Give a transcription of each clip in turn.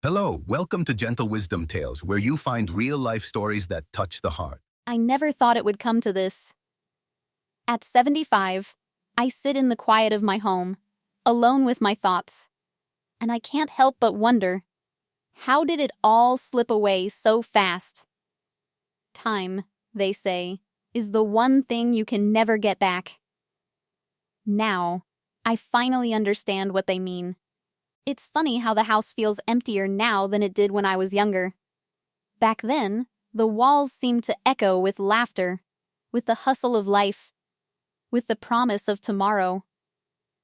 Hello, welcome to Gentle Wisdom Tales, where you find real life stories that touch the heart. I never thought it would come to this. At 75, I sit in the quiet of my home, alone with my thoughts. And I can't help but wonder, how did it all slip away so fast? Time, they say, is the one thing you can never get back. Now, I finally understand what they mean. It's funny how the house feels emptier now than it did when I was younger. Back then, the walls seemed to echo with laughter, with the hustle of life, with the promise of tomorrow.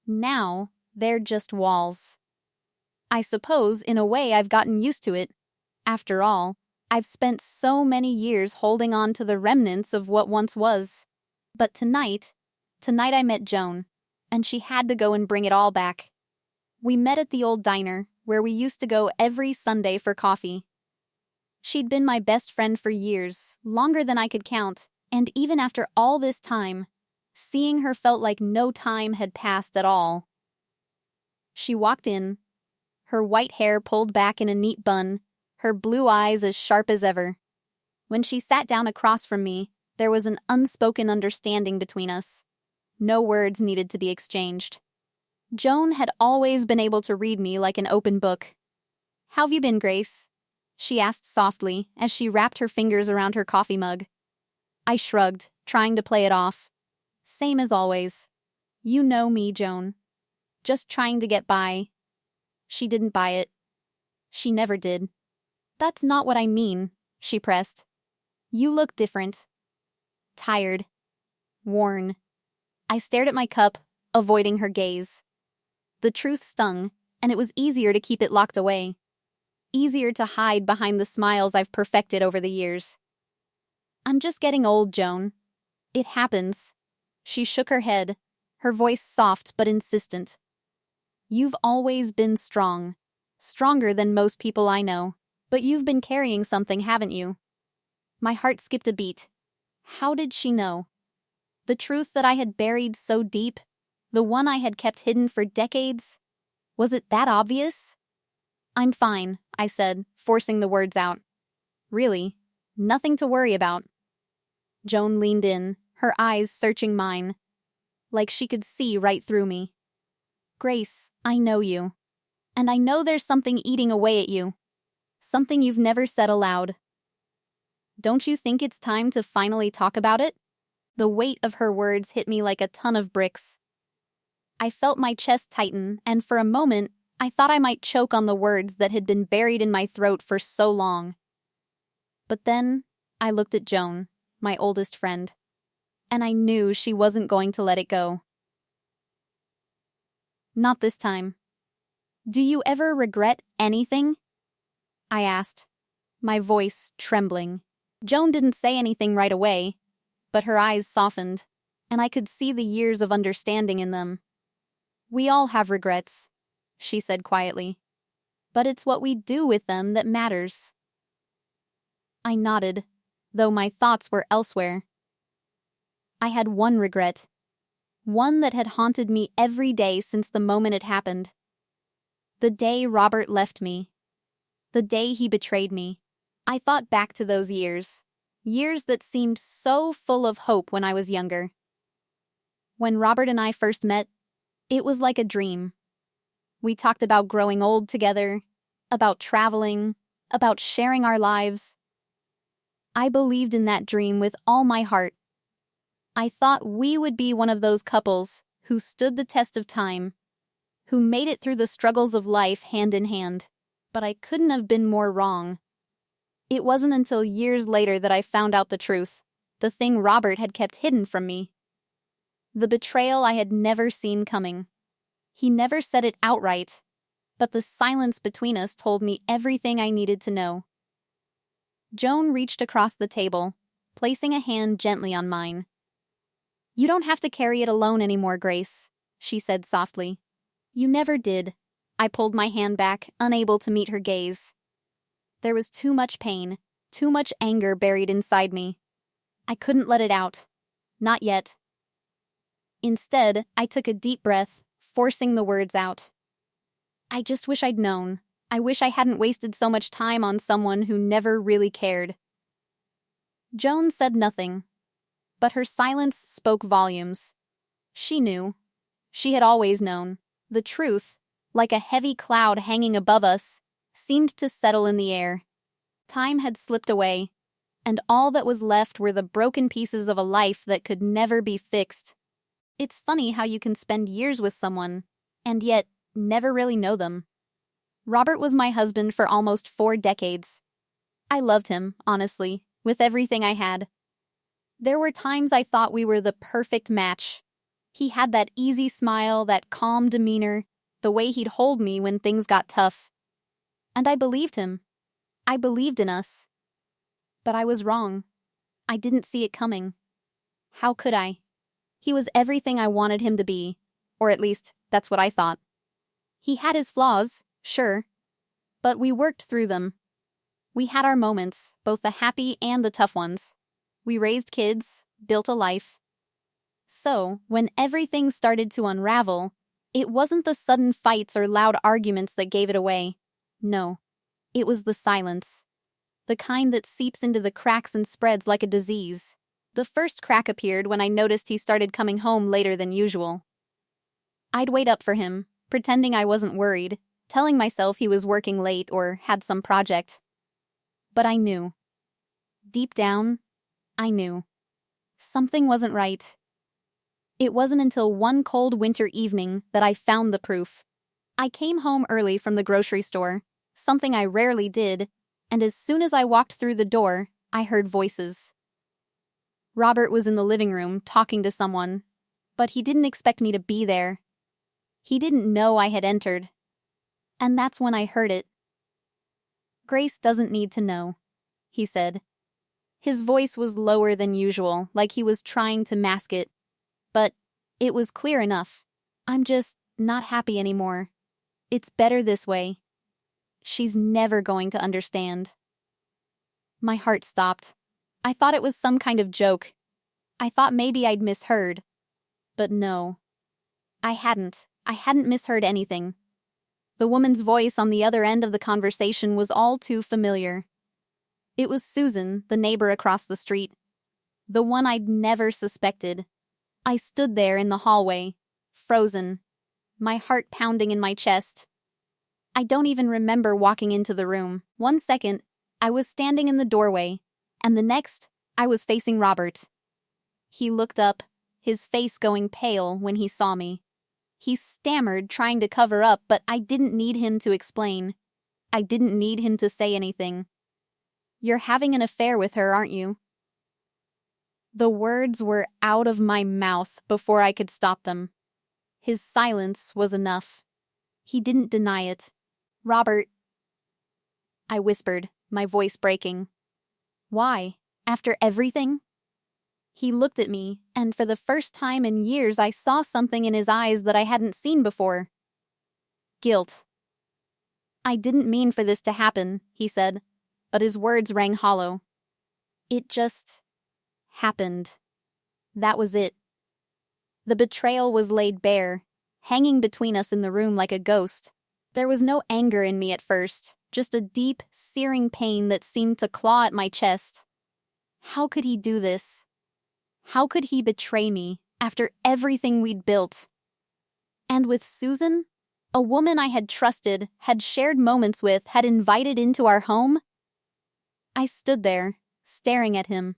Now, they're just walls. I suppose, in a way, I've gotten used to it. After all, I've spent so many years holding on to the remnants of what once was. But tonight I met Joan, and she had to go and bring it all back. We met at the old diner, where we used to go every Sunday for coffee. She'd been my best friend for years, longer than I could count, and even after all this time, seeing her felt like no time had passed at all. She walked in, her white hair pulled back in a neat bun, her blue eyes as sharp as ever. When she sat down across from me, there was an unspoken understanding between us. No words needed to be exchanged. Joan had always been able to read me like an open book. "How've you been, Grace?" she asked softly as she wrapped her fingers around her coffee mug. I shrugged, trying to play it off. "Same as always. You know me, Joan. Just trying to get by." She didn't buy it. She never did. "That's not what I mean," she pressed. "You look different. Tired. Worn." I stared at my cup, avoiding her gaze. The truth stung, and it was easier to keep it locked away. Easier to hide behind the smiles I've perfected over the years. "I'm just getting old, Joan. It happens." She shook her head, her voice soft but insistent. "You've always been strong. Stronger than most people I know. But you've been carrying something, haven't you?" My heart skipped a beat. How did she know? The truth that I had buried so deep, the one I had kept hidden for decades? Was it that obvious? "I'm fine," I said, forcing the words out. "Really, nothing to worry about." Joan leaned in, her eyes searching mine, like she could see right through me. "Grace, I know you. And I know there's something eating away at you. Something you've never said aloud. Don't you think it's time to finally talk about it?" The weight of her words hit me like a ton of bricks. I felt my chest tighten, and for a moment, I thought I might choke on the words that had been buried in my throat for so long. But then, I looked at Joan, my oldest friend, and I knew she wasn't going to let it go. "Not this time. Do you ever regret anything?" I asked, my voice trembling. Joan didn't say anything right away, but her eyes softened, and I could see the years of understanding in them. "We all have regrets," she said quietly. "But it's what we do with them that matters." I nodded, though my thoughts were elsewhere. I had one regret. One that had haunted me every day since the moment it happened. The day Robert left me. The day he betrayed me. I thought back to those years. Years that seemed so full of hope when I was younger. When Robert and I first met, it was like a dream. We talked about growing old together, about traveling, about sharing our lives. I believed in that dream with all my heart. I thought we would be one of those couples who stood the test of time, who made it through the struggles of life hand in hand. But I couldn't have been more wrong. It wasn't until years later that I found out the truth, the thing Robert had kept hidden from me. The betrayal I had never seen coming. He never said it outright, but the silence between us told me everything I needed to know. Joan reached across the table, placing a hand gently on mine. "You don't have to carry it alone anymore, Grace," she said softly. "You never did." I pulled my hand back, unable to meet her gaze. There was too much pain, too much anger buried inside me. I couldn't let it out. Not yet. Instead, I took a deep breath, forcing the words out. "I just wish I'd known. I wish I hadn't wasted so much time on someone who never really cared. Joan said nothing, but her silence spoke volumes. She knew. She had always known. The truth, like a heavy cloud hanging above us, seemed to settle in the air. Time had slipped away, and all that was left were the broken pieces of a life that could never be fixed. It's funny how you can spend years with someone, and yet never really know them. Robert was my husband for almost 4 decades. I loved him, honestly, with everything I had. There were times I thought we were the perfect match. He had that easy smile, that calm demeanor, the way he'd hold me when things got tough. And I believed him. I believed in us. But I was wrong. I didn't see it coming. How could I? He was everything I wanted him to be, or at least, that's what I thought. He had his flaws, sure, but we worked through them. We had our moments, both the happy and the tough ones. We raised kids, built a life. So, when everything started to unravel, it wasn't the sudden fights or loud arguments that gave it away. No, it was the silence. The kind that seeps into the cracks and spreads like a disease. The first crack appeared when I noticed he started coming home later than usual. I'd wait up for him, pretending I wasn't worried, telling myself he was working late or had some project. But I knew. Deep down, I knew. Something wasn't right. It wasn't until one cold winter evening that I found the proof. I came home early from the grocery store, something I rarely did, and as soon as I walked through the door, I heard voices. Robert was in the living room talking to someone, but he didn't expect me to be there. He didn't know I had entered. And that's when I heard it. "Grace doesn't need to know," he said. His voice was lower than usual, like he was trying to mask it. But it was clear enough. "I'm just not happy anymore. It's better this way. She's never going to understand." My heart stopped. I thought it was some kind of joke. I thought maybe I'd misheard. But no. I hadn't misheard anything. The woman's voice on the other end of the conversation was all too familiar. It was Susan, the neighbor across the street. The one I'd never suspected. I stood there in the hallway, frozen, my heart pounding in my chest. I don't even remember walking into the room. One second, I was standing in the doorway, and the next, I was facing Robert. He looked up, his face going pale when he saw me. He stammered, trying to cover up, but I didn't need him to explain. I didn't need him to say anything. "You're having an affair with her, aren't you?" The words were out of my mouth before I could stop them. His silence was enough. He didn't deny it. "Robert," I whispered, my voice breaking. "Why? After everything?" He looked at me, and for the first time in years I saw something in his eyes that I hadn't seen before. Guilt. "I didn't mean for this to happen," he said, but his words rang hollow. "It just happened. That was it." The betrayal was laid bare, hanging between us in the room like a ghost. There was no anger in me at first, just a deep, searing pain that seemed to claw at my chest. How could he do this? How could he betray me after everything we'd built? And with Susan, a woman I had trusted, had shared moments with, had invited into our home? I stood there, staring at him.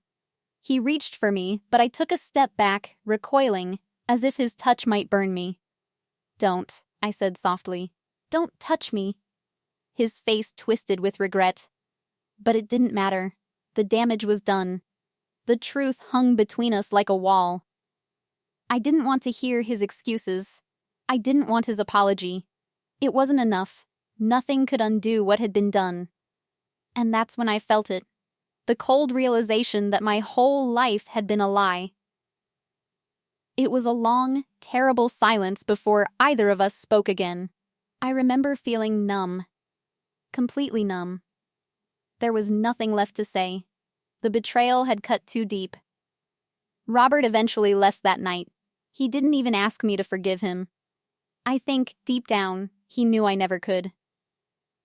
He reached for me, but I took a step back, recoiling, as if his touch might burn me. "Don't," I said softly. "Don't touch me." His face twisted with regret. But it didn't matter. The damage was done. The truth hung between us like a wall. I didn't want to hear his excuses. I didn't want his apology. It wasn't enough. Nothing could undo what had been done. And that's when I felt it. The cold realization that my whole life had been a lie. It was a long, terrible silence before either of us spoke again. I remember feeling numb. Completely numb. There was nothing left to say. The betrayal had cut too deep. Robert eventually left that night. He didn't even ask me to forgive him. I think, deep down, he knew I never could.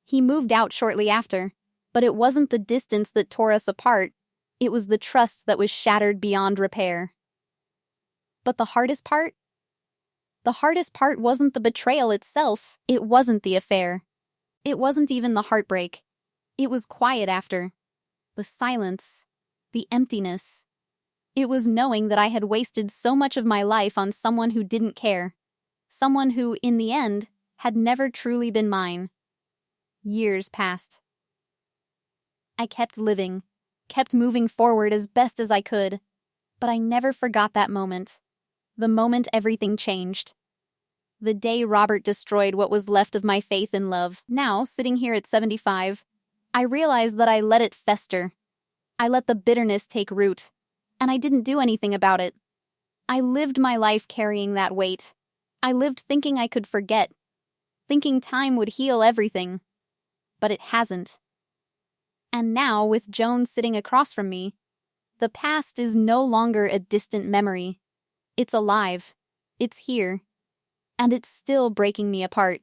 He moved out shortly after, but it wasn't the distance that tore us apart, it was the trust that was shattered beyond repair. But the hardest part? The hardest part wasn't the betrayal itself, it wasn't the affair. It wasn't even the heartbreak. It was quiet after. The silence. The emptiness. It was knowing that I had wasted so much of my life on someone who didn't care. Someone who, in the end, had never truly been mine. Years passed. I kept living, kept moving forward as best as I could, but I never forgot that moment. The moment everything changed. The day Robert destroyed what was left of my faith and love. Now, sitting here at 75, I realize that I let it fester. I let the bitterness take root, and I didn't do anything about it. I lived my life carrying that weight. I lived thinking I could forget, thinking time would heal everything. But it hasn't. And now, with Joan sitting across from me, the past is no longer a distant memory. It's alive. It's here. And it's still breaking me apart.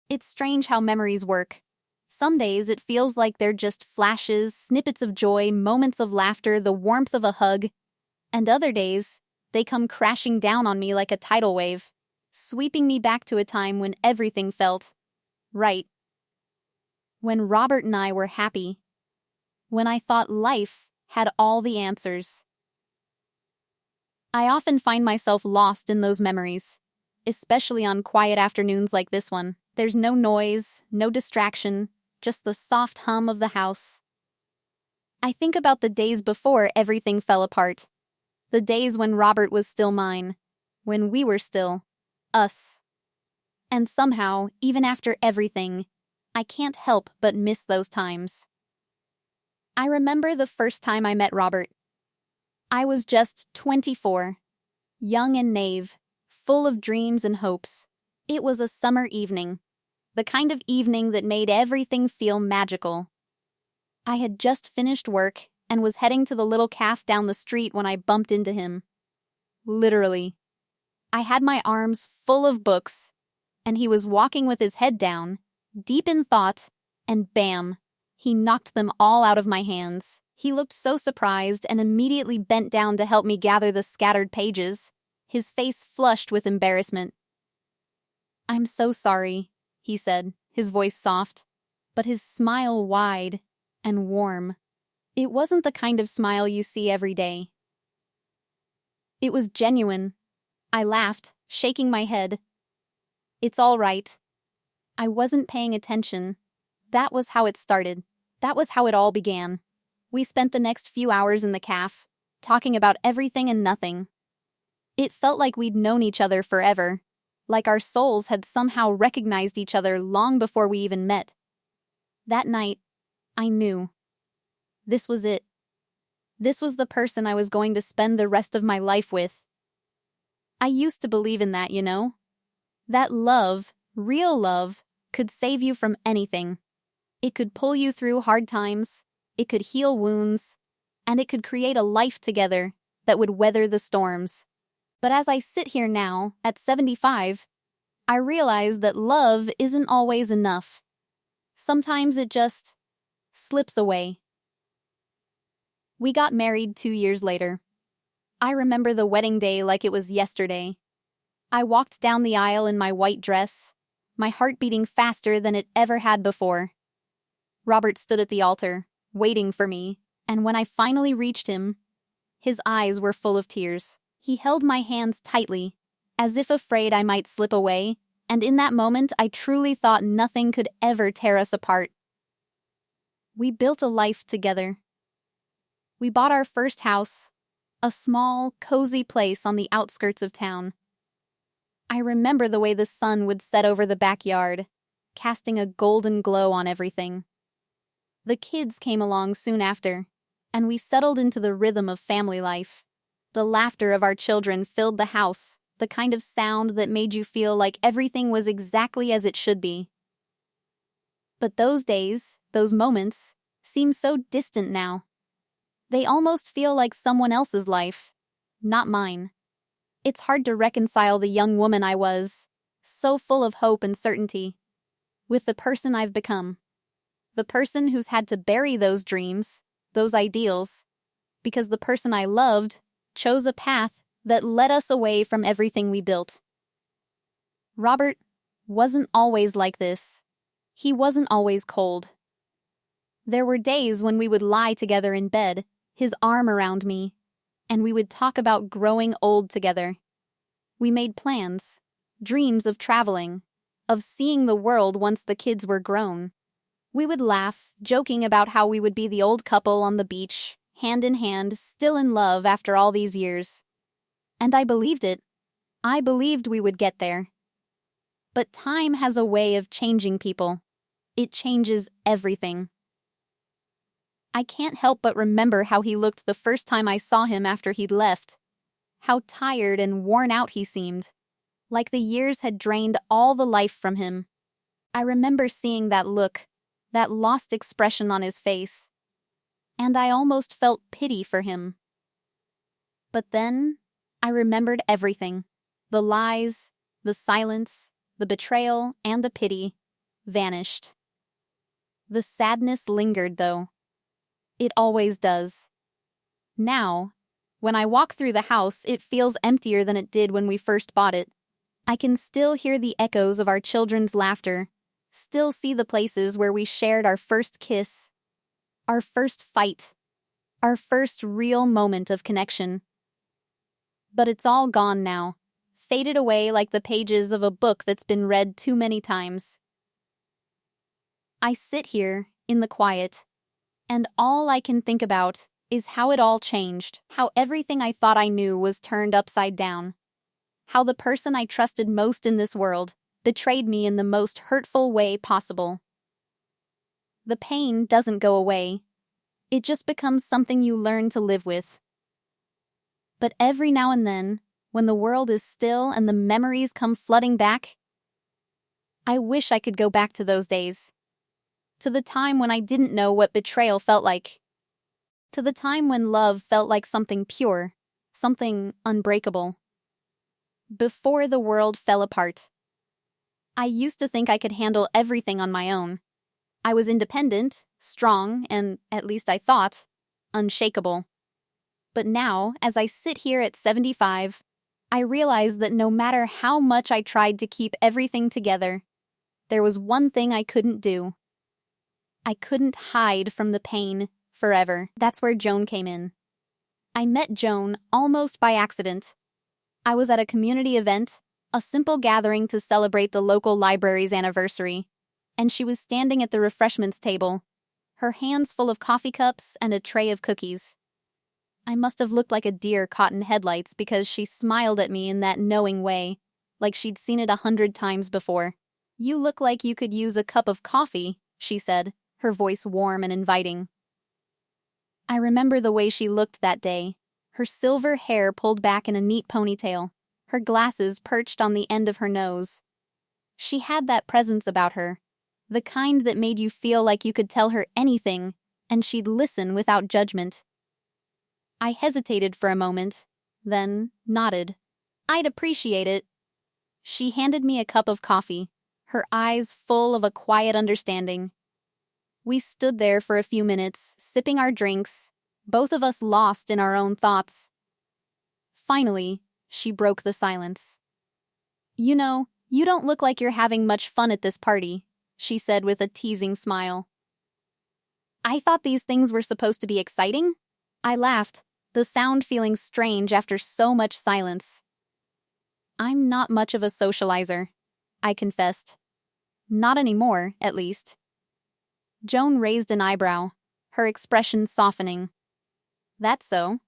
It's strange how memories work. Some days it feels like they're just flashes, snippets of joy, moments of laughter, the warmth of a hug. And other days, they come crashing down on me like a tidal wave, sweeping me back to a time when everything felt right. When Robert and I were happy. When I thought life had all the answers. I often find myself lost in those memories, especially on quiet afternoons like this one. There's no noise, no distraction, just the soft hum of the house. I think about the days before everything fell apart. The days when Robert was still mine, when we were still us. And somehow, even after everything, I can't help but miss those times. I remember the first time I met Robert. I was just 24, young and naive, full of dreams and hopes. It was a summer evening, the kind of evening that made everything feel magical. I had just finished work and was heading to the little cafe down the street when I bumped into him. Literally. I had my arms full of books, and he was walking with his head down, deep in thought, and bam, he knocked them all out of my hands. He looked so surprised and immediately bent down to help me gather the scattered pages, his face flushed with embarrassment. "I'm so sorry," he said, his voice soft, but his smile wide and warm. It wasn't the kind of smile you see every day. It was genuine. I laughed, shaking my head. "It's all right." I wasn't paying attention. That was how it started. That was how it all began. We spent the next few hours in the cafe, talking about everything and nothing. It felt like we'd known each other forever, like our souls had somehow recognized each other long before we even met. That night, I knew. This was it. This was the person I was going to spend the rest of my life with. I used to believe in that, you know? That love, real love, could save you from anything. It could pull you through hard times, it could heal wounds, and it could create a life together that would weather the storms. But as I sit here now, at 75, I realize that love isn't always enough. Sometimes it just slips away. We got married 2 years later. I remember the wedding day like it was yesterday. I walked down the aisle in my white dress, my heart beating faster than it ever had before. Robert stood at the altar, waiting for me, and when I finally reached him, his eyes were full of tears. He held my hands tightly, as if afraid I might slip away, and in that moment I truly thought nothing could ever tear us apart. We built a life together. We bought our first house, a small, cozy place on the outskirts of town. I remember the way the sun would set over the backyard, casting a golden glow on everything. The kids came along soon after, and we settled into the rhythm of family life. The laughter of our children filled the house, the kind of sound that made you feel like everything was exactly as it should be. But those days, those moments, seem so distant now. They almost feel like someone else's life, not mine. It's hard to reconcile the young woman I was, so full of hope and certainty, with the person I've become. The person who's had to bury those dreams, those ideals, because the person I loved chose a path that led us away from everything we built. Robert wasn't always like this. He wasn't always cold. There were days when we would lie together in bed, his arm around me, and we would talk about growing old together. We made plans, dreams of traveling, of seeing the world once the kids were grown. We would laugh, joking about how we would be the old couple on the beach, hand in hand, still in love after all these years. And I believed it. I believed we would get there. But time has a way of changing people. It changes everything. I can't help but remember how he looked the first time I saw him after he'd left. How tired and worn out he seemed, like the years had drained all the life from him. I remember seeing that look, that lost expression on his face, and I almost felt pity for him. But then, I remembered everything. The lies, the silence, the betrayal, and the pity vanished. The sadness lingered, though. It always does. Now, when I walk through the house, it feels emptier than it did when we first bought it. I can still hear the echoes of our children's laughter, still see the places where we shared our first kiss, our first fight, our first real moment of connection. But it's all gone now, faded away like the pages of a book that's been read too many times. I sit here, in the quiet, and all I can think about is how it all changed, how everything I thought I knew was turned upside down, how the person I trusted most in this world betrayed me in the most hurtful way possible. The pain doesn't go away. It just becomes something you learn to live with. But every now and then, when the world is still and the memories come flooding back, I wish I could go back to those days. To the time when I didn't know what betrayal felt like. To the time when love felt like something pure, something unbreakable. Before the world fell apart. I used to think I could handle everything on my own. I was independent, strong, and, at least I thought, unshakable. But now, as I sit here at 75, I realize that no matter how much I tried to keep everything together, there was one thing I couldn't do. I couldn't hide from the pain forever. That's where Joan came in. I met Joan almost by accident. I was at a community event, a simple gathering to celebrate the local library's anniversary, and she was standing at the refreshments table, her hands full of coffee cups and a tray of cookies. I must have looked like a deer caught in headlights because she smiled at me in that knowing way, like she'd seen it 100 times before. "You look like you could use a cup of coffee," she said, her voice warm and inviting. I remember the way she looked that day, her silver hair pulled back in a neat ponytail, her glasses perched on the end of her nose. She had that presence about her, the kind that made you feel like you could tell her anything, and she'd listen without judgment. I hesitated for a moment, then nodded. I'd appreciate it. She handed me a cup of coffee, her eyes full of a quiet understanding. We stood there for a few minutes, sipping our drinks, both of us lost in our own thoughts. Finally, she broke the silence. "You know, you don't look like you're having much fun at this party," she said with a teasing smile. "I thought these things were supposed to be exciting?" I laughed, the sound feeling strange after so much silence. "I'm not much of a socializer," I confessed. "Not anymore, at least." Joan raised an eyebrow, her expression softening. "That's so.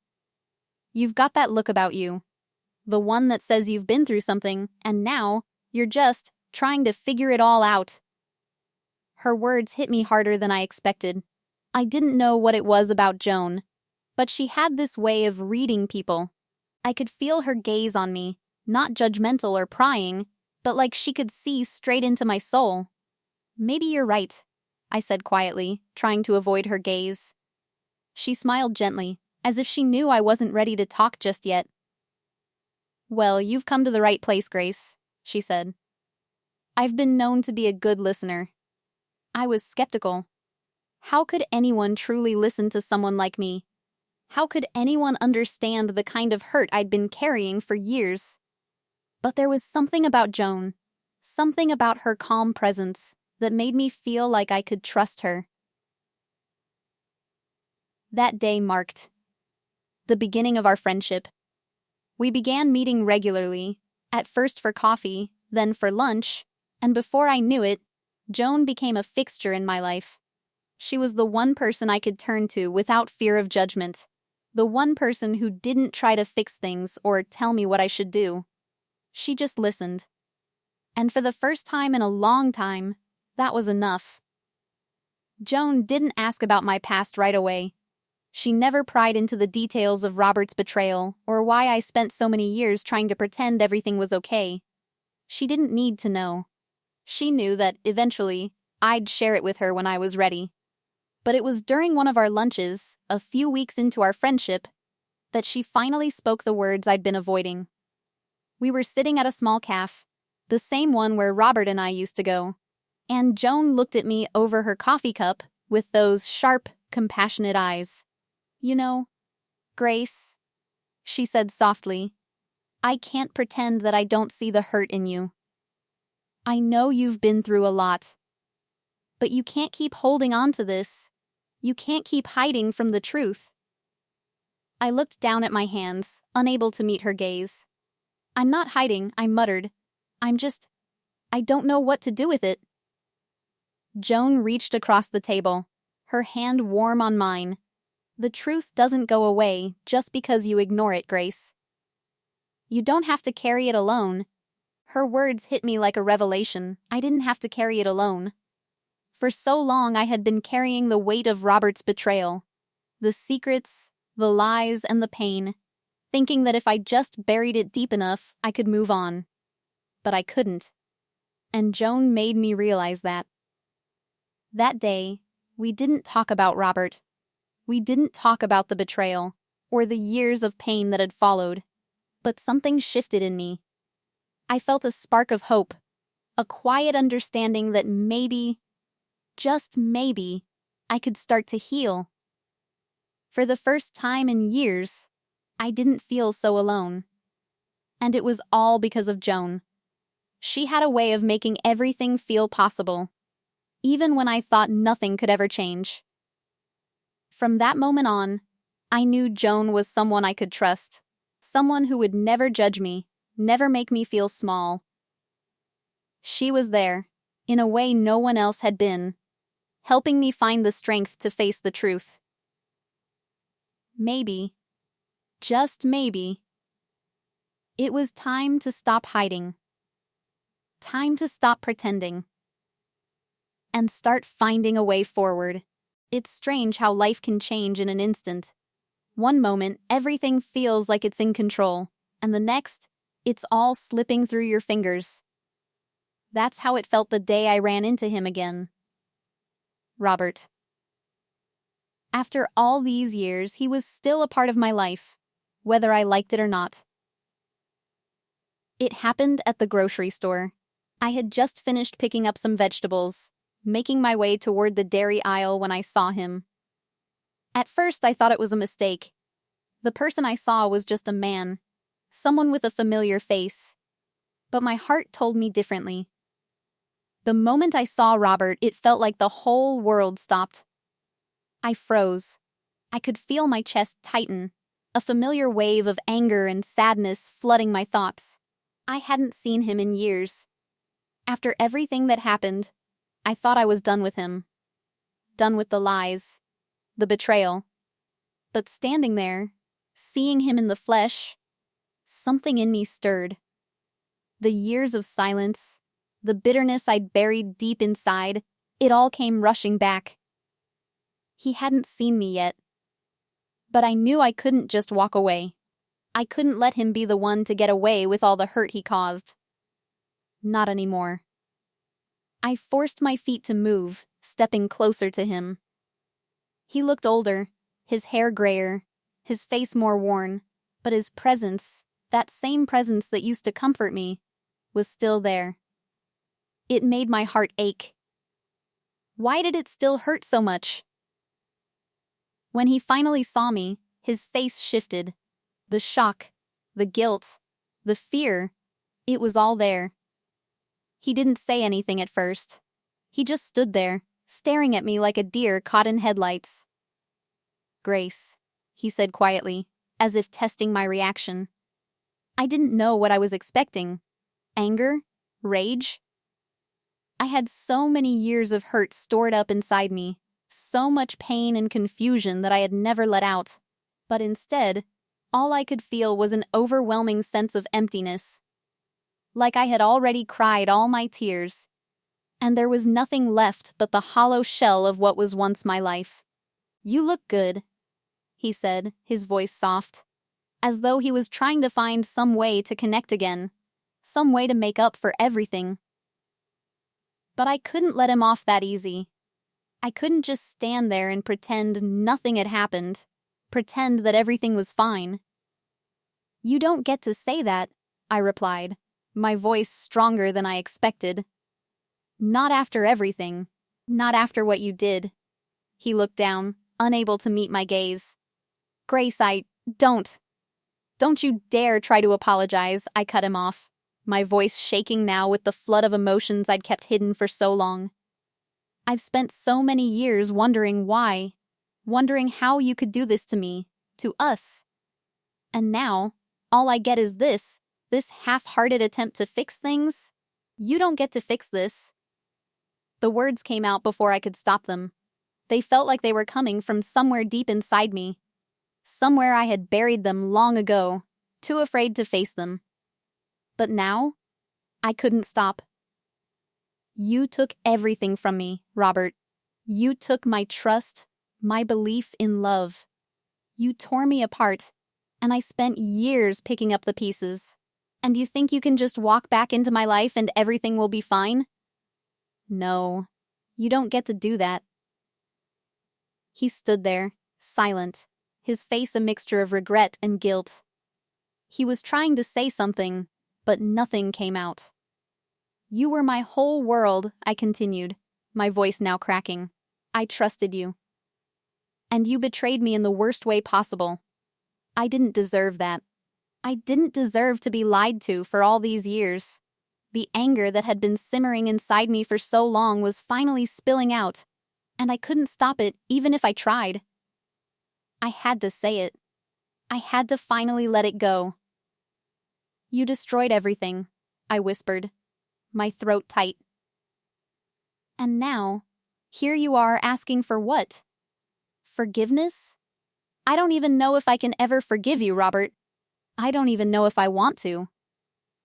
You've got that look about you. The one that says you've been through something, and now you're just trying to figure it all out." Her words hit me harder than I expected. I didn't know what it was about Joan, but she had this way of reading people. I could feel her gaze on me, not judgmental or prying, but like she could see straight into my soul. "Maybe you're right," I said quietly, trying to avoid her gaze. She smiled gently, as if she knew I wasn't ready to talk just yet. "Well, you've come to the right place, Grace," she said. "I've been known to be a good listener." I was skeptical. How could anyone truly listen to someone like me? How could anyone understand the kind of hurt I'd been carrying for years? But there was something about Joan, something about her calm presence, that made me feel like I could trust her. That day marked the beginning of our friendship. We began meeting regularly, at first for coffee, then for lunch, and before I knew it, Joan became a fixture in my life. She was the one person I could turn to without fear of judgment, the one person who didn't try to fix things or tell me what I should do. She just listened. And for the first time in a long time, that was enough. Joan didn't ask about my past right away. She never pried into the details of Robert's betrayal or why I spent so many years trying to pretend everything was okay. She didn't need to know. She knew that, eventually, I'd share it with her when I was ready. But it was during one of our lunches, a few weeks into our friendship, that she finally spoke the words I'd been avoiding. We were sitting at a small cafe, the same one where Robert and I used to go, and Joan looked at me over her coffee cup with those sharp, compassionate eyes. "You know, Grace," she said softly, "I can't pretend that I don't see the hurt in you. I know you've been through a lot. But you can't keep holding on to this. You can't keep hiding from the truth." I looked down at my hands, unable to meet her gaze. "I'm not hiding," I muttered. I don't know what to do with it." Joan reached across the table, her hand warm on mine. "The truth doesn't go away just because you ignore it, Grace. You don't have to carry it alone." Her words hit me like a revelation. I didn't have to carry it alone. For so long I had been carrying the weight of Robert's betrayal, the secrets, the lies, and the pain, thinking that if I just buried it deep enough, I could move on. But I couldn't. And Joan made me realize that. That day, we didn't talk about Robert. We didn't talk about the betrayal, or the years of pain that had followed. But something shifted in me. I felt a spark of hope, a quiet understanding that maybe, just maybe, I could start to heal. For the first time in years, I didn't feel so alone. And it was all because of Joan. She had a way of making everything feel possible, even when I thought nothing could ever change. From that moment on, I knew Joan was someone I could trust, someone who would never judge me, never make me feel small. She was there, in a way no one else had been, helping me find the strength to face the truth. Maybe, just maybe, it was time to stop hiding. Time to stop pretending. And start finding a way forward. It's strange how life can change in an instant. One moment, everything feels like it's in control, and the next, it's all slipping through your fingers. That's how it felt the day I ran into him again. Robert. After all these years, he was still a part of my life, whether I liked it or not. It happened at the grocery store. I had just finished picking up some vegetables, making my way toward the dairy aisle when I saw him. At first, I thought it was a mistake. The person I saw was just a man, someone with a familiar face. But my heart told me differently. The moment I saw Robert, it felt like the whole world stopped. I froze. I could feel my chest tighten, a familiar wave of anger and sadness flooding my thoughts. I hadn't seen him in years. After everything that happened, I thought I was done with him. Done with the lies, the betrayal. But standing there, seeing him in the flesh, something in me stirred. The years of silence, the bitterness I'd buried deep inside, it all came rushing back. He hadn't seen me yet. But I knew I couldn't just walk away. I couldn't let him be the one to get away with all the hurt he caused. Not anymore. I forced my feet to move, stepping closer to him. He looked older, his hair grayer, his face more worn, but his presence, that same presence that used to comfort me, was still there. It made my heart ache. Why did it still hurt so much? When he finally saw me, his face shifted. The shock, the guilt, the fear, it was all there. He didn't say anything at first. He just stood there, staring at me like a deer caught in headlights. "Grace," he said quietly, as if testing my reaction. I didn't know what I was expecting. Anger? Rage? I had so many years of hurt stored up inside me, so much pain and confusion that I had never let out. But instead, all I could feel was an overwhelming sense of emptiness. Like I had already cried all my tears, and there was nothing left but the hollow shell of what was once my life. "You look good," he said, his voice soft, as though he was trying to find some way to connect again, some way to make up for everything. But I couldn't let him off that easy. I couldn't just stand there and pretend nothing had happened, pretend that everything was fine. "You don't get to say that," I replied, my voice stronger than I expected. "Not after everything. Not after what you did." He looked down, unable to meet my gaze. "Grace, Don't you dare try to apologize," I cut him off, my voice shaking now with the flood of emotions I'd kept hidden for so long. "I've spent so many years wondering why, wondering how you could do this to me, to us. And now, all I get is this half-hearted attempt to fix things. You don't get to fix this." The words came out before I could stop them. They felt like they were coming from somewhere deep inside me. Somewhere I had buried them long ago, too afraid to face them. But now, I couldn't stop. "You took everything from me, Robert. You took my trust, my belief in love. You tore me apart, and I spent years picking up the pieces. And you think you can just walk back into my life and everything will be fine? No, you don't get to do that." He stood there, silent, his face a mixture of regret and guilt. He was trying to say something, but nothing came out. "You were my whole world," I continued, my voice now cracking. "I trusted you. And you betrayed me in the worst way possible. I didn't deserve that. I didn't deserve to be lied to for all these years." The anger that had been simmering inside me for so long was finally spilling out, and I couldn't stop it even if I tried. I had to say it. I had to finally let it go. "You destroyed everything," I whispered, my throat tight. "And now, here you are asking for what? Forgiveness? I don't even know if I can ever forgive you, Robert. I don't even know if I want to."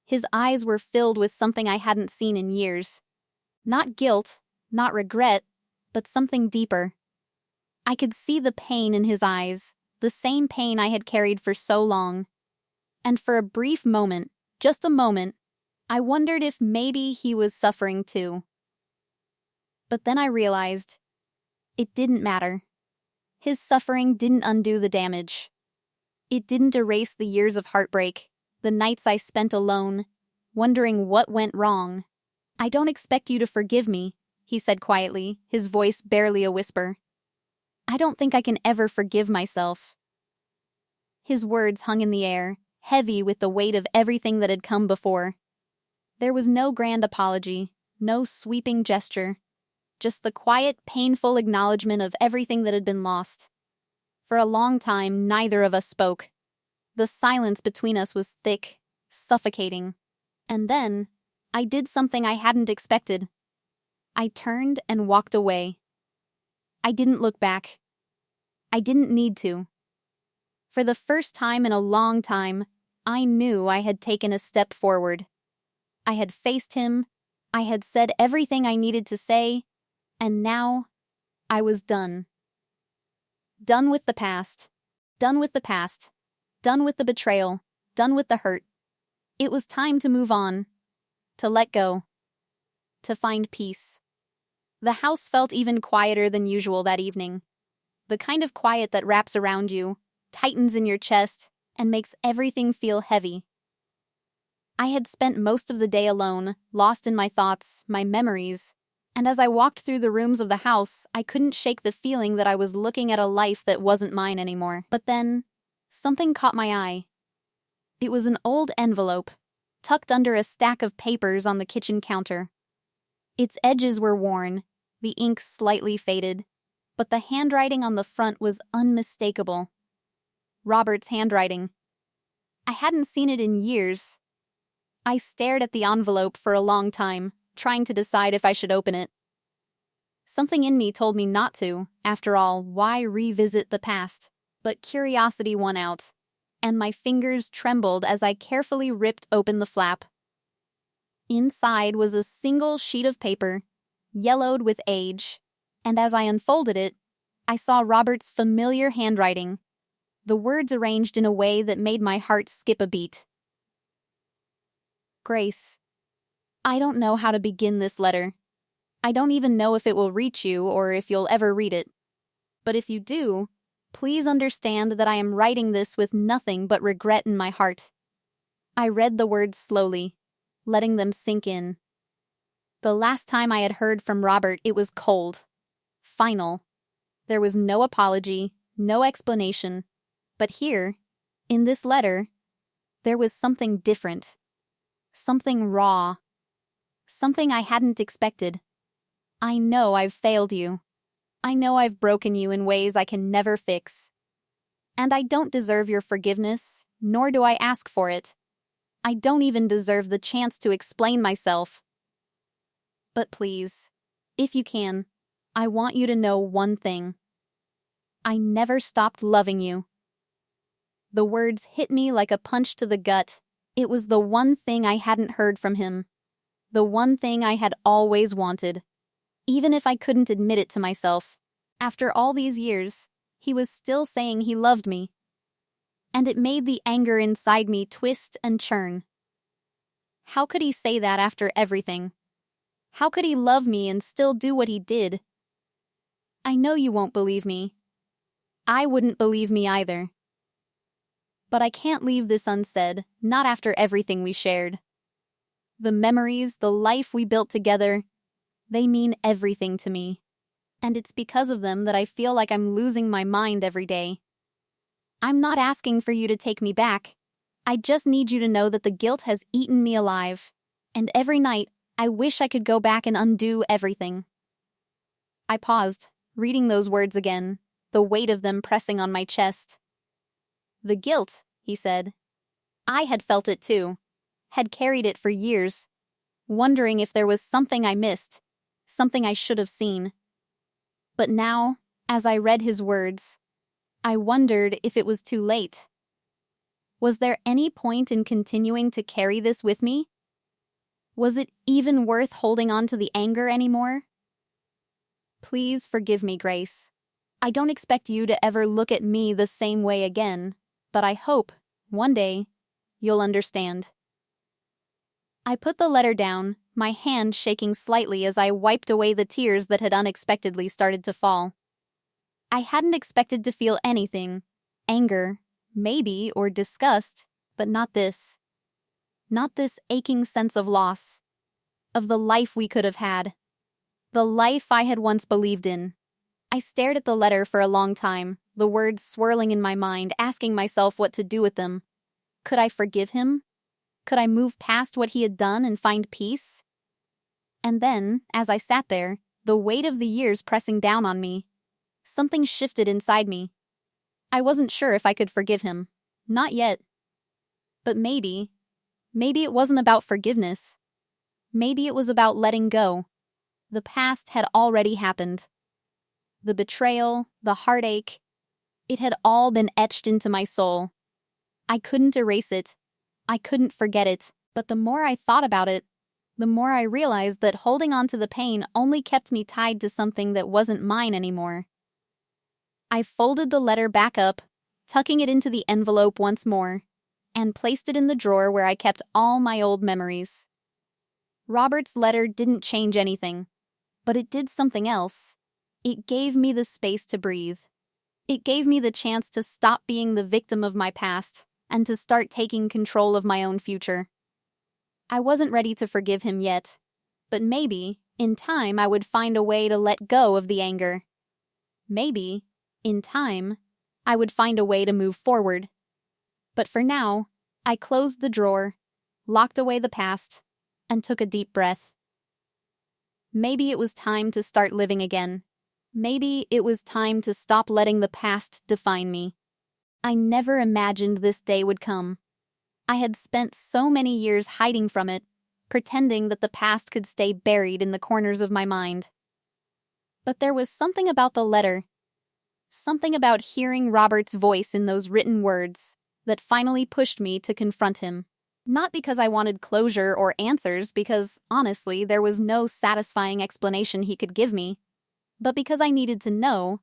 His eyes were filled with something I hadn't seen in years. Not guilt, not regret, but something deeper. I could see the pain in his eyes, the same pain I had carried for so long. And for a brief moment, just a moment, I wondered if maybe he was suffering too. But then I realized it didn't matter. His suffering didn't undo the damage. It didn't erase the years of heartbreak, the nights I spent alone, wondering what went wrong. "I don't expect you to forgive me," he said quietly, his voice barely a whisper. "I don't think I can ever forgive myself." His words hung in the air, heavy with the weight of everything that had come before. There was no grand apology, no sweeping gesture, just the quiet, painful acknowledgement of everything that had been lost. For a long time, neither of us spoke. The silence between us was thick, suffocating. And then, I did something I hadn't expected. I turned and walked away. I didn't look back. I didn't need to. For the first time in a long time, I knew I had taken a step forward. I had faced him, I had said everything I needed to say, and now I was done. Done with the past. Done with the past. Done with the betrayal. Done with the hurt. It was time to move on. To let go. To find peace. The house felt even quieter than usual that evening. The kind of quiet that wraps around you, tightens in your chest, and makes everything feel heavy. I had spent most of the day alone, lost in my thoughts, my memories, And as I walked through the rooms of the house, I couldn't shake the feeling that I was looking at a life that wasn't mine anymore. But then, something caught my eye. It was an old envelope, tucked under a stack of papers on the kitchen counter. Its edges were worn, the ink slightly faded, but the handwriting on the front was unmistakable. Robert's handwriting. I hadn't seen it in years. I stared at the envelope for a long time, trying to decide if I should open it. Something in me told me not to. After all, why revisit the past? But curiosity won out, and my fingers trembled as I carefully ripped open the flap. Inside was a single sheet of paper, yellowed with age, and as I unfolded it, I saw Robert's familiar handwriting, the words arranged in a way that made my heart skip a beat. Grace, I don't know how to begin this letter. I don't even know if it will reach you or if you'll ever read it. But if you do, please understand that I am writing this with nothing but regret in my heart. I read the words slowly, letting them sink in. The last time I had heard from Robert, it was cold, final. There was no apology, no explanation. But here, in this letter, there was something different. Something raw. Something I hadn't expected. I know I've failed you. I know I've broken you in ways I can never fix. And I don't deserve your forgiveness, nor do I ask for it. I don't even deserve the chance to explain myself. But please, if you can, I want you to know one thing. I never stopped loving you. The words hit me like a punch to the gut. It was the one thing I hadn't heard from him. The one thing I had always wanted. Even if I couldn't admit it to myself. After all these years, he was still saying he loved me. And it made the anger inside me twist and churn. How could he say that after everything? How could he love me and still do what he did? I know you won't believe me. I wouldn't believe me either. But I can't leave this unsaid, not after everything we shared. The memories, the life we built together, they mean everything to me. And it's because of them that I feel like I'm losing my mind every day. I'm not asking for you to take me back. I just need you to know that the guilt has eaten me alive. And every night, I wish I could go back and undo everything. I paused, reading those words again, the weight of them pressing on my chest. The guilt, he said. I had felt it too, had carried it for years, wondering if there was something I missed, something I should have seen. But now, as I read his words, I wondered if it was too late. Was there any point in continuing to carry this with me? Was it even worth holding on to the anger anymore? Please forgive me, Grace. I don't expect you to ever look at me the same way again, but I hope, one day, you'll understand. I put the letter down, my hand shaking slightly as I wiped away the tears that had unexpectedly started to fall. I hadn't expected to feel anything. Anger, maybe, or disgust, but not this. Not this aching sense of loss. Of the life we could have had. The life I had once believed in. I stared at the letter for a long time, the words swirling in my mind, asking myself what to do with them. Could I forgive him? Could I move past what he had done and find peace? And then, as I sat there, the weight of the years pressing down on me, something shifted inside me. I wasn't sure if I could forgive him. Not yet. But maybe it wasn't about forgiveness. Maybe it was about letting go. The past had already happened. The betrayal, the heartache, it had all been etched into my soul. I couldn't erase it. I couldn't forget it. But the more I thought about it, the more I realized that holding on to the pain only kept me tied to something that wasn't mine anymore. I folded the letter back up, tucking it into the envelope once more, and placed it in the drawer where I kept all my old memories. Robert's letter didn't change anything, but it did something else. It gave me the space to breathe. It gave me the chance to stop being the victim of my past and to start taking control of my own future. I wasn't ready to forgive him yet, but maybe, In time, I would find a way to let go of the anger. Maybe, in time, I would find a way to move forward. But for now, I closed the drawer, locked away the past, and took a deep breath. Maybe it was time to start living again. Maybe it was time to stop letting the past define me. I never imagined this day would come. I had spent so many years hiding from it, pretending that the past could stay buried in the corners of my mind. But there was something about the letter, something about hearing Robert's voice in those written words, that finally pushed me to confront him. Not because I wanted closure or answers, because, honestly, there was no satisfying explanation he could give me, but because I needed to know,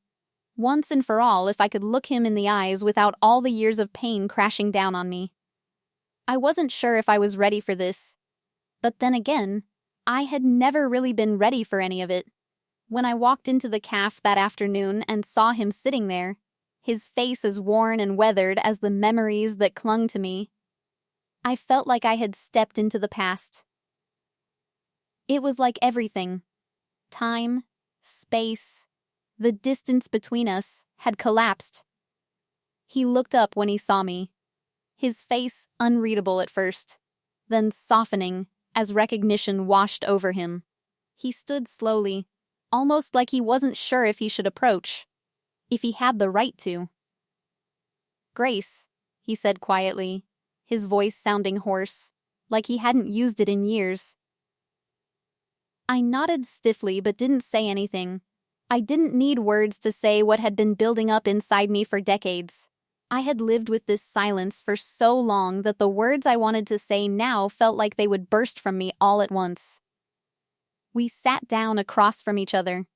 once and for all, if I could look him in the eyes without all the years of pain crashing down on me. I wasn't sure if I was ready for this, but then again, I had never really been ready for any of it. When I walked into the cafe that afternoon and saw him sitting there, his face as worn and weathered as the memories that clung to me, I felt like I had stepped into the past. It was like everything, time, space, the distance between us, had collapsed. He looked up when he saw me, his face unreadable at first, then softening as recognition washed over him. He stood slowly, almost like he wasn't sure if he should approach, if he had the right to. "Grace," he said quietly, his voice sounding hoarse, like he hadn't used it in years. I nodded stiffly but didn't say anything. I didn't need words to say what had been building up inside me for decades. I had lived with this silence for so long that the words I wanted to say now felt like they would burst from me all at once. We sat down across from each other,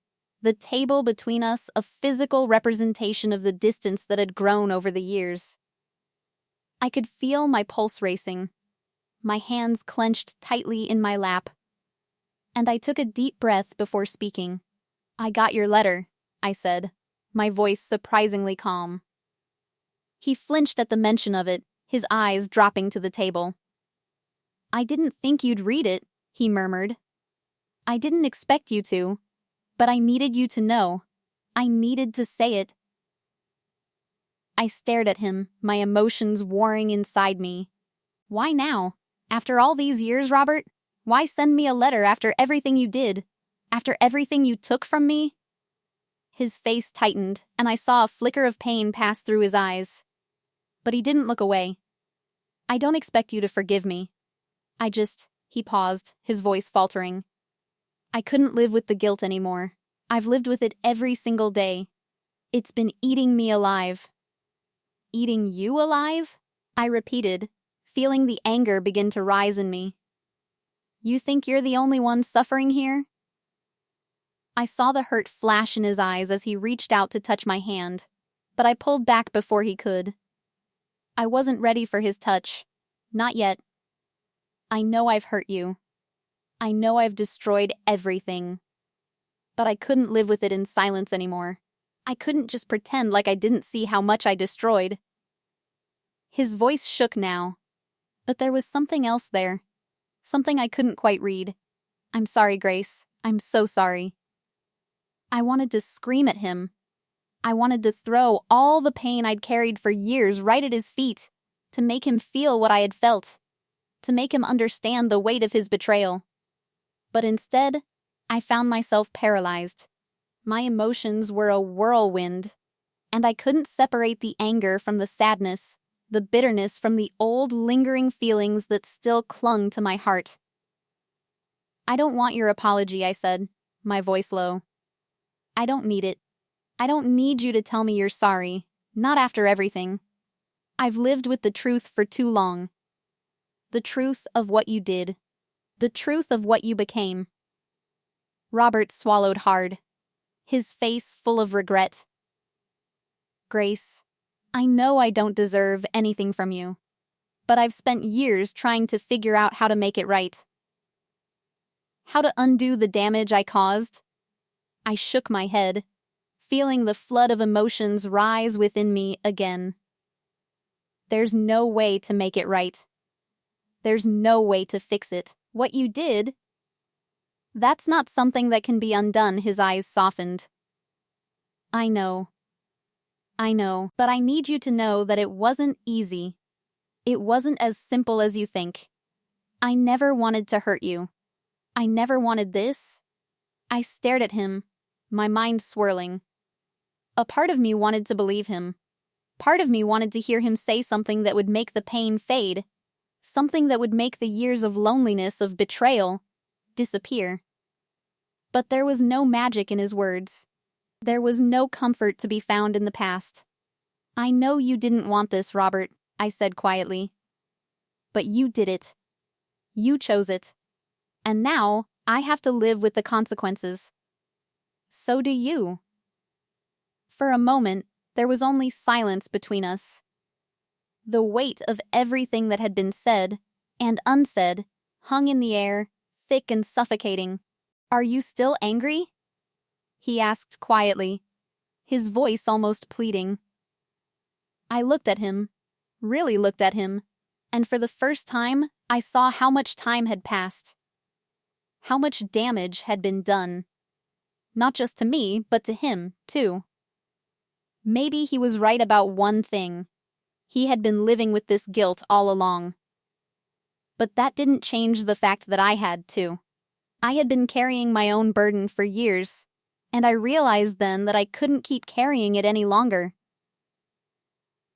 the table between us a physical representation of the distance that had grown over the years. I could feel my pulse racing, my hands clenched tightly in my lap, and I took a deep breath before speaking. "I got your letter," I said, my voice surprisingly calm. He flinched at the mention of it, his eyes dropping to the table. "I didn't think you'd read it," he murmured. "I didn't expect you to, but I needed you to know. I needed to say it." I stared at him, my emotions warring inside me. "Why now? After all these years, Robert? Why send me a letter after everything you did? After everything you took from me?" His face tightened, and I saw a flicker of pain pass through his eyes. But he didn't look away. "I don't expect you to forgive me. He paused, his voice faltering. "I couldn't live with the guilt anymore. I've lived with it every single day. It's been eating me alive." "Eating you alive?" I repeated, feeling the anger begin to rise in me. "You think you're the only one suffering here?" I saw the hurt flash in his eyes as he reached out to touch my hand, but I pulled back before he could. I wasn't ready for his touch. Not yet. "I know I've hurt you. I know I've destroyed everything. But I couldn't live with it in silence anymore. I couldn't just pretend like I didn't see how much I destroyed." His voice shook now, but there was something else there. Something I couldn't quite read. "I'm sorry, Grace. I'm so sorry." I wanted to scream at him. I wanted to throw all the pain I'd carried for years right at his feet, to make him feel what I had felt, to make him understand the weight of his betrayal. But instead, I found myself paralyzed. My emotions were a whirlwind, and I couldn't separate the anger from the sadness, the bitterness from the old lingering feelings that still clung to my heart. "I don't want your apology," I said, my voice low. "I don't need it. I don't need you to tell me you're sorry, not after everything. I've lived with the truth for too long. The truth of what you did. The truth of what you became." Robert swallowed hard, his face full of regret. "Grace, I know I don't deserve anything from you, but I've spent years trying to figure out how to make it right. How to undo the damage I caused." I shook my head, feeling the flood of emotions rise within me again. "There's no way to make it right. There's no way to fix it. What you did, That's not something that can be undone. His eyes softened. I know, but I need you to know that it wasn't easy. It wasn't as simple as you think. I never wanted to hurt you. I never wanted this. I stared at him, my mind swirling. A part of me wanted to believe him. Part of me wanted to hear him say something that would make the pain fade, something that would make the years of loneliness, of betrayal, disappear. But there was no magic in his words. There was no comfort to be found in the past. I know you didn't want this, Robert, I said quietly. But you did it. You chose it. And now, I have to live with the consequences. So do you. For a moment, there was only silence between us. The weight of everything that had been said, and unsaid, hung in the air, thick and suffocating. Are you still angry? He asked quietly, his voice almost pleading. I looked at him, really looked at him, and for the first time, I saw how much time had passed. How much damage had been done. Not just to me, but to him, too. Maybe he was right about one thing. He had been living with this guilt all along. But that didn't change the fact that I had too. I had been carrying my own burden for years, and I realized then that I couldn't keep carrying it any longer.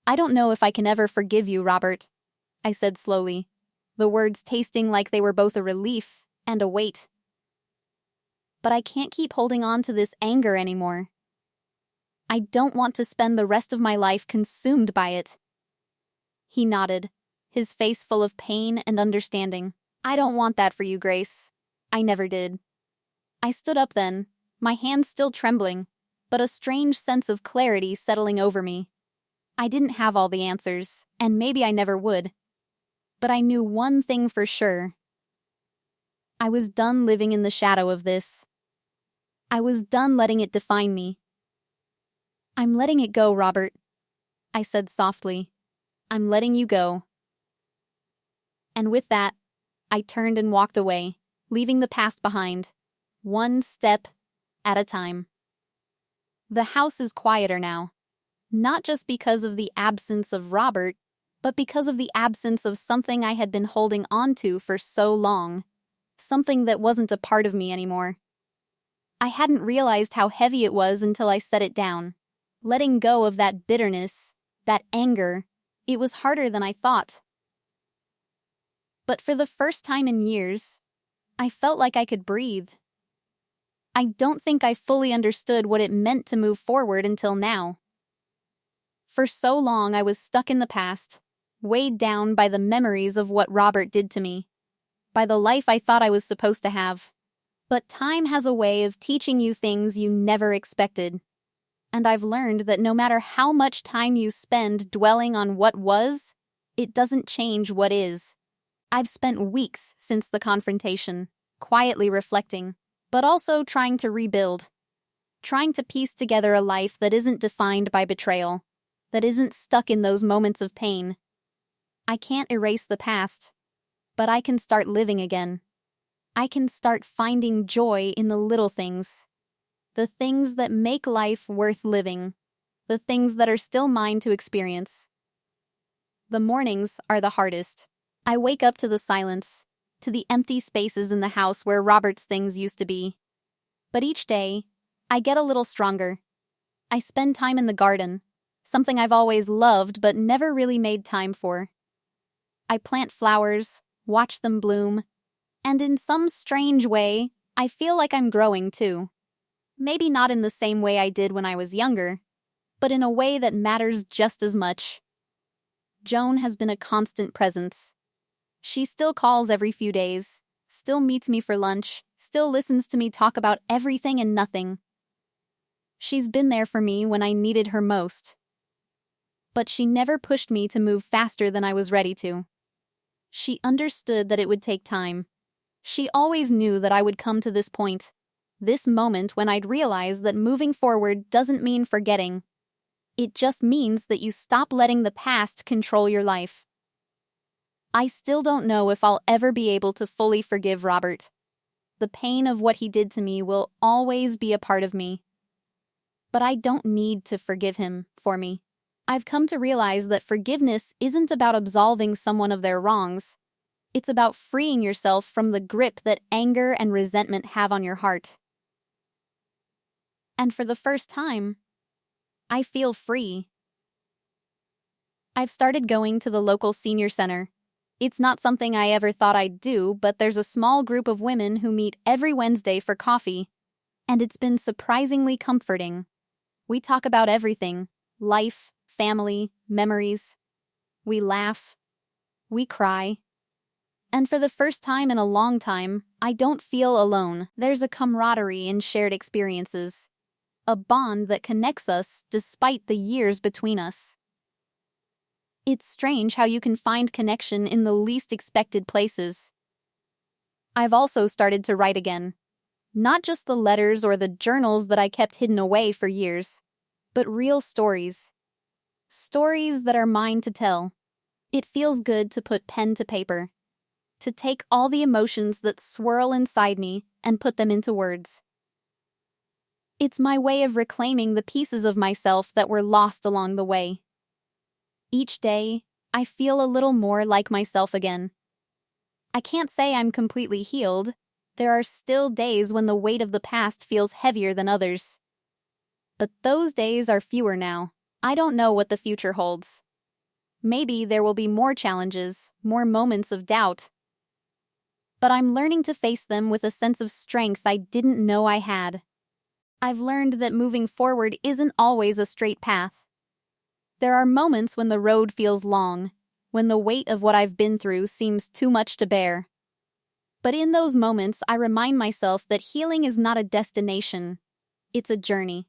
I don't know if I can ever forgive you, Robert, I said slowly, the words tasting like they were both a relief and a weight. But I can't keep holding on to this anger anymore. I don't want to spend the rest of my life consumed by it. He nodded, his face full of pain and understanding. I don't want that for you, Grace. I never did. I stood up then, my hands still trembling, but a strange sense of clarity settling over me. I didn't have all the answers, and maybe I never would. But I knew one thing for sure. I was done living in the shadow of this. I was done letting it define me. I'm letting it go, Robert, I said softly. I'm letting you go. And with that, I turned and walked away, leaving the past behind, one step at a time. The house is quieter now, not just because of the absence of Robert, but because of the absence of something I had been holding on to for so long, something that wasn't a part of me anymore. I hadn't realized how heavy it was until I set it down. Letting go of that bitterness, that anger, it was harder than I thought. But for the first time in years, I felt like I could breathe. I don't think I fully understood what it meant to move forward until now. For so long I was stuck in the past, weighed down by the memories of what Robert did to me, by the life I thought I was supposed to have. But time has a way of teaching you things you never expected. And I've learned that no matter how much time you spend dwelling on what was, it doesn't change what is. I've spent weeks since the confrontation, quietly reflecting, but also trying to rebuild. Trying to piece together a life that isn't defined by betrayal, that isn't stuck in those moments of pain. I can't erase the past, but I can start living again. I can start finding joy in the little things. The things that make life worth living. The things that are still mine to experience. The mornings are the hardest. I wake up to the silence, to the empty spaces in the house where Robert's things used to be. But each day, I get a little stronger. I spend time in the garden, something I've always loved but never really made time for. I plant flowers, watch them bloom, and in some strange way, I feel like I'm growing too. Maybe not in the same way I did when I was younger, but in a way that matters just as much. Joan has been a constant presence. She still calls every few days, still meets me for lunch, still listens to me talk about everything and nothing. She's been there for me when I needed her most. But she never pushed me to move faster than I was ready to. She understood that it would take time. She always knew that I would come to this point. This moment when I'd realize that moving forward doesn't mean forgetting. It just means that you stop letting the past control your life. I still don't know if I'll ever be able to fully forgive Robert. The pain of what he did to me will always be a part of me. But I don't need to forgive him for me. I've come to realize that forgiveness isn't about absolving someone of their wrongs. It's about freeing yourself from the grip that anger and resentment have on your heart. And for the first time, I feel free. I've started going to the local senior center. It's not something I ever thought I'd do, but there's a small group of women who meet every Wednesday for coffee, and it's been surprisingly comforting. We talk about everything: life, family, memories. We laugh. We cry. And for the first time in a long time, I don't feel alone. There's a camaraderie in shared experiences, a bond that connects us despite the years between us. It's strange how you can find connection in the least expected places. I've also started to write again. Not just the letters or the journals that I kept hidden away for years, but real stories. Stories that are mine to tell. It feels good to put pen to paper, to take all the emotions that swirl inside me and put them into words. It's my way of reclaiming the pieces of myself that were lost along the way. Each day, I feel a little more like myself again. I can't say I'm completely healed. There are still days when the weight of the past feels heavier than others. But those days are fewer now. I don't know what the future holds. Maybe there will be more challenges, more moments of doubt. But I'm learning to face them with a sense of strength I didn't know I had. I've learned that moving forward isn't always a straight path. There are moments when the road feels long, when the weight of what I've been through seems too much to bear. But in those moments, I remind myself that healing is not a destination, it's a journey.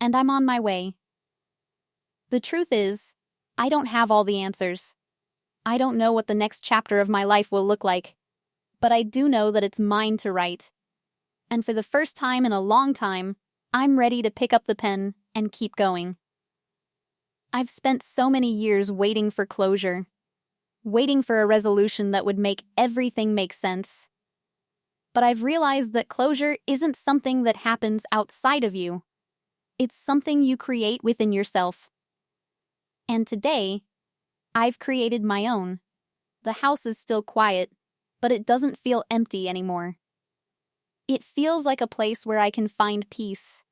And I'm on my way. The truth is, I don't have all the answers. I don't know what the next chapter of my life will look like, but I do know that it's mine to write. And for the first time in a long time, I'm ready to pick up the pen and keep going. I've spent so many years waiting for closure, waiting for a resolution that would make everything make sense. But I've realized that closure isn't something that happens outside of you. It's something you create within yourself. And today, I've created my own. The house is still quiet, but it doesn't feel empty anymore. It feels like a place where I can find peace.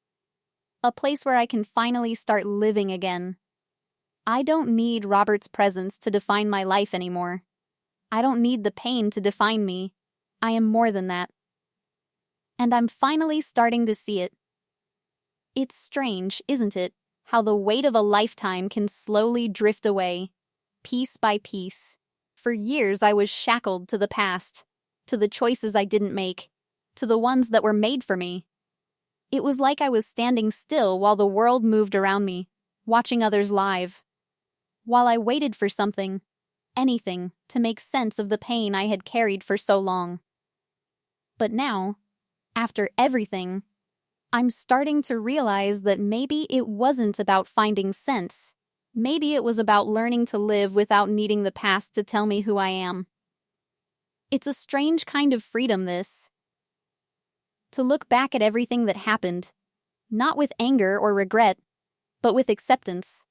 A place where I can finally start living again. I don't need Robert's presence to define my life anymore. I don't need the pain to define me. I am more than that. And I'm finally starting to see it. It's strange, isn't it, how the weight of a lifetime can slowly drift away, piece by piece. For years I was shackled to the past, to the choices I didn't make, to the ones that were made for me. It was like I was standing still while the world moved around me, watching others live. While I waited for something, anything, to make sense of the pain I had carried for so long. But now, after everything, I'm starting to realize that maybe it wasn't about finding sense. Maybe it was about learning to live without needing the past to tell me who I am. It's a strange kind of freedom, this. To look back at everything that happened, not with anger or regret, but with acceptance.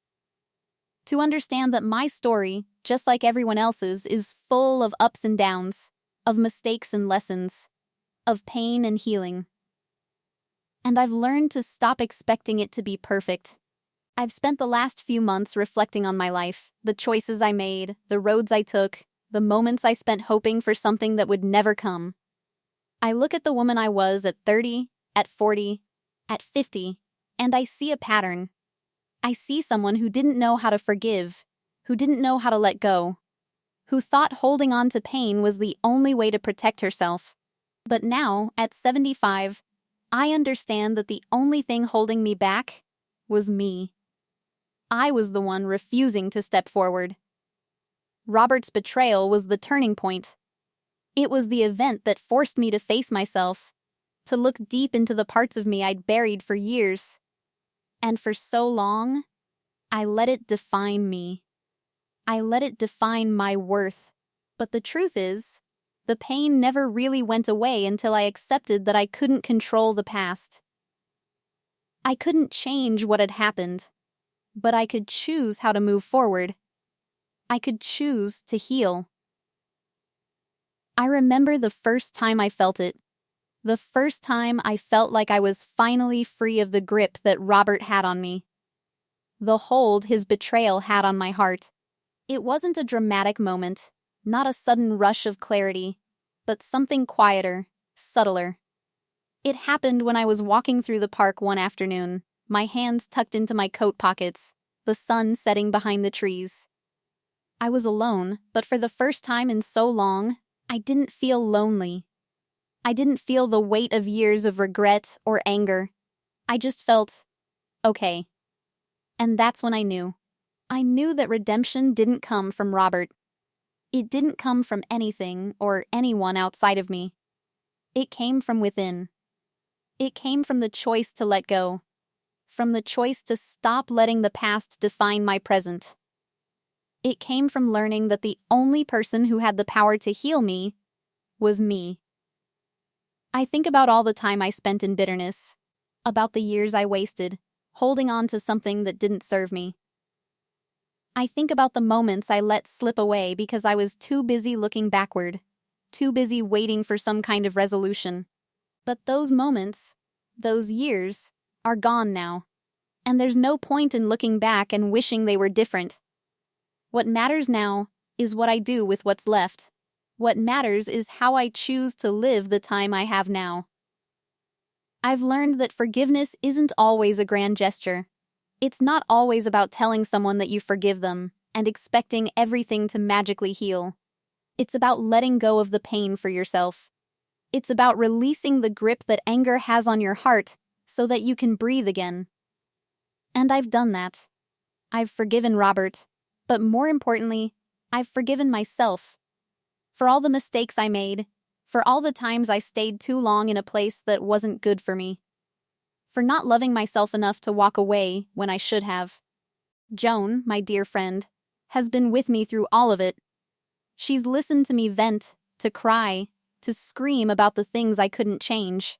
To understand that my story, just like everyone else's, is full of ups and downs, of mistakes and lessons, of pain and healing. And I've learned to stop expecting it to be perfect. I've spent the last few months reflecting on my life, the choices I made, the roads I took, the moments I spent hoping for something that would never come. I look at the woman I was at 30, at 40, at 50, and I see a pattern. I see someone who didn't know how to forgive, who didn't know how to let go, who thought holding on to pain was the only way to protect herself. But now, at 75, I understand that the only thing holding me back was me. I was the one refusing to step forward. Robert's betrayal was the turning point. It was the event that forced me to face myself, to look deep into the parts of me I'd buried for years. And for so long, I let it define me. I let it define my worth. But the truth is, The pain never really went away until I accepted that I couldn't control the past. I couldn't change what had happened, but I could choose how to move forward. I could choose to heal. I remember the first time I felt it. The first time I felt like I was finally free of the grip that Robert had on me. The hold his betrayal had on my heart. It wasn't a dramatic moment, not a sudden rush of clarity, but something quieter, subtler. It happened when I was walking through the park one afternoon, my hands tucked into my coat pockets, the sun setting behind the trees. I was alone, but for the first time in so long, I didn't feel lonely. I didn't feel the weight of years of regret or anger. I just felt okay. And that's when I knew. I knew that redemption didn't come from Robert. It didn't come from anything or anyone outside of me. It came from within. It came from the choice to let go, from the choice to stop letting the past define my present. It came from learning that the only person who had the power to heal me was me. I think about all the time I spent in bitterness, about the years I wasted, holding on to something that didn't serve me. I think about the moments I let slip away because I was too busy looking backward, too busy waiting for some kind of resolution. But those moments, those years, are gone now. And there's no point in looking back and wishing they were different. What matters now is what I do with what's left. What matters is how I choose to live the time I have now. I've learned that forgiveness isn't always a grand gesture. It's not always about telling someone that you forgive them and expecting everything to magically heal. It's about letting go of the pain for yourself. It's about releasing the grip that anger has on your heart so that you can breathe again. And I've done that. I've forgiven Robert, but more importantly, I've forgiven myself. For all the mistakes I made, for all the times I stayed too long in a place that wasn't good for me, for not loving myself enough to walk away when I should have. Joan, my dear friend, has been with me through all of it. She's listened to me vent, to cry, to scream about the things I couldn't change.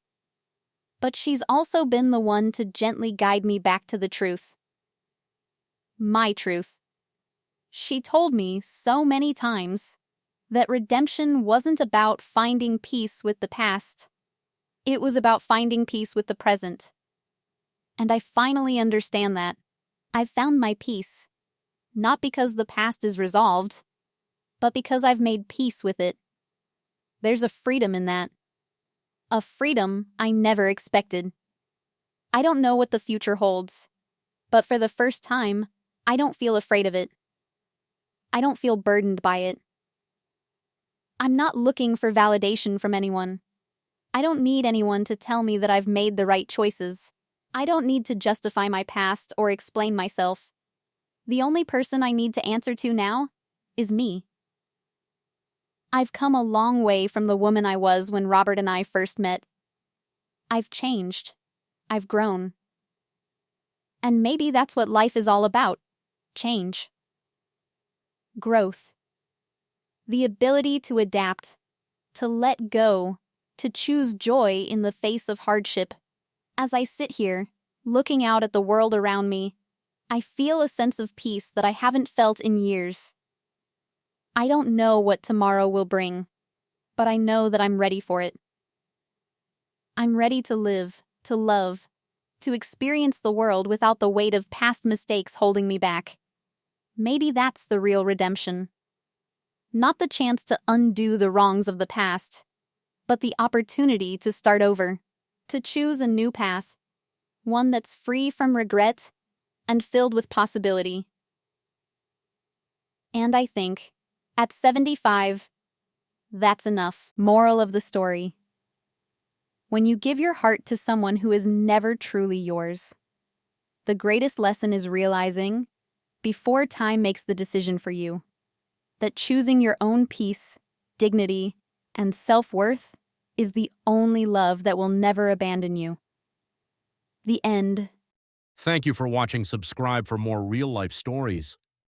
But she's also been the one to gently guide me back to the truth. My truth. She told me so many times that redemption wasn't about finding peace with the past. It was about finding peace with the present. And I finally understand that. I've found my peace. Not because the past is resolved, but because I've made peace with it. There's a freedom in that. A freedom I never expected. I don't know what the future holds, but for the first time, I don't feel afraid of it. I don't feel burdened by it. I'm not looking for validation from anyone. I don't need anyone to tell me that I've made the right choices. I don't need to justify my past or explain myself. The only person I need to answer to now is me. I've come a long way from the woman I was when Robert and I first met. I've changed. I've grown. And maybe that's what life is all about. Change. Growth. The ability to adapt, to let go, to choose joy in the face of hardship. As I sit here, looking out at the world around me, I feel a sense of peace that I haven't felt in years. I don't know what tomorrow will bring, but I know that I'm ready for it. I'm ready to live, to love, to experience the world without the weight of past mistakes holding me back. Maybe that's the real redemption. Not the chance to undo the wrongs of the past, but the opportunity to start over, to choose a new path, one that's free from regret and filled with possibility. And I think, at 75, that's enough. Moral of the story. When you give your heart to someone who is never truly yours, the greatest lesson is realizing, before time makes the decision for you, that choosing your own peace, dignity, and self-worth is the only love that will never abandon you. The end. Thank you for watching. Subscribe for more real-life stories.